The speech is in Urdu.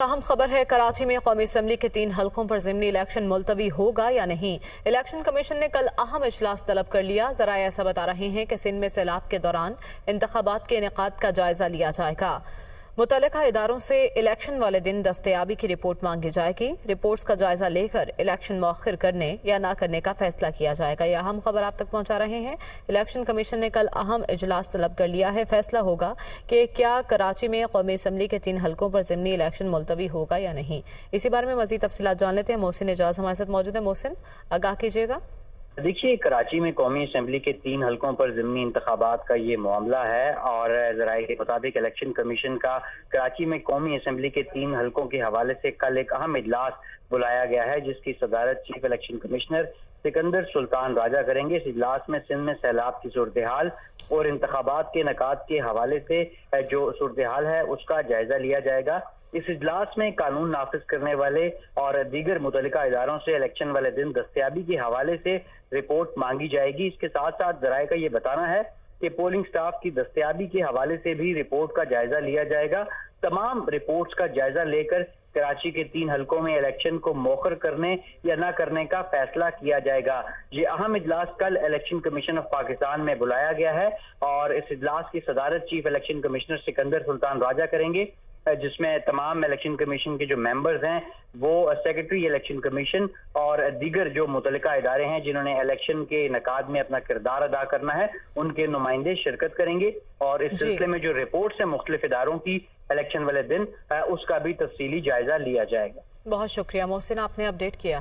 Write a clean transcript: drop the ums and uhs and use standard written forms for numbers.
اہم خبر ہے کراچی میں قومی اسمبلی کے 3 حلقوں پر ضمنی الیکشن ملتوی ہوگا یا نہیں۔ الیکشن کمیشن نے کل اہم اجلاس طلب کر لیا۔ ذرائع ایسا بتا رہے ہیں کہ سندھ میں سیلاب کے دوران انتخابات کے انعقاد کا جائزہ لیا جائے گا۔ متعلقہ اداروں سے الیکشن والے دن دستیابی کی رپورٹ مانگی جائے گی۔ رپورٹس کا جائزہ لے کر الیکشن مؤخر کرنے یا نہ کرنے کا فیصلہ کیا جائے گا۔ یہ اہم خبر آپ تک پہنچا رہے ہیں۔ الیکشن کمیشن نے کل اہم اجلاس طلب کر لیا ہے۔ فیصلہ ہوگا کہ کیا کراچی میں قومی اسمبلی کے 3 حلقوں پر ضمنی الیکشن ملتوی ہوگا یا نہیں۔ اسی بارے میں مزید تفصیلات جان لیتے ہیں۔ محسن اعجاز ہمارے ساتھ موجود ہے۔ محسن، آگاہ کیجیے گا۔ دیکھیے، کراچی میں قومی اسمبلی کے 3 حلقوں پر ضمنی انتخابات کا یہ معاملہ ہے اور ذرائع کے مطابق الیکشن کمیشن کا کراچی میں قومی اسمبلی کے 3 حلقوں کے حوالے سے کل ایک اہم اجلاس بلایا گیا ہے، جس کی صدارت چیف الیکشن کمشنر سکندر سلطان راجہ کریں گے۔ اس اجلاس میں سندھ میں سیلاب کی صورتحال اور انتخابات کے انعقاد کے حوالے سے جو صورتحال ہے اس کا جائزہ لیا جائے گا۔ اس اجلاس میں قانون نافذ کرنے والے اور دیگر متعلقہ اداروں سے الیکشن والے دن دستیابی کے حوالے سے رپورٹ مانگی جائے گی۔ اس کے ساتھ ساتھ ذرائع کا یہ بتانا ہے کہ پولنگ سٹاف کی دستیابی کے حوالے سے بھی رپورٹ کا جائزہ لیا جائے گا۔ تمام رپورٹس کا جائزہ لے کر کراچی کے 3 حلقوں میں الیکشن کو مؤخر کرنے یا نہ کرنے کا فیصلہ کیا جائے گا۔ یہ اہم اجلاس کل الیکشن کمیشن آف پاکستان میں بلایا گیا ہے اور اس اجلاس کی صدارت چیف الیکشن کمشنر سکندر سلطان راجہ کریں گے، جس میں تمام الیکشن کمیشن کے جو ممبرز ہیں وہ سیکرٹری الیکشن کمیشن اور دیگر جو متعلقہ ادارے ہیں جنہوں نے الیکشن کے انعقاد میں اپنا کردار ادا کرنا ہے ان کے نمائندے شرکت کریں گے، اور اس سلسلے میں جو رپورٹس ہیں مختلف اداروں کی الیکشن والے دن اس کا بھی تفصیلی جائزہ لیا جائے گا۔ بہت شکریہ محسن، آپ نے اپڈیٹ کیا۔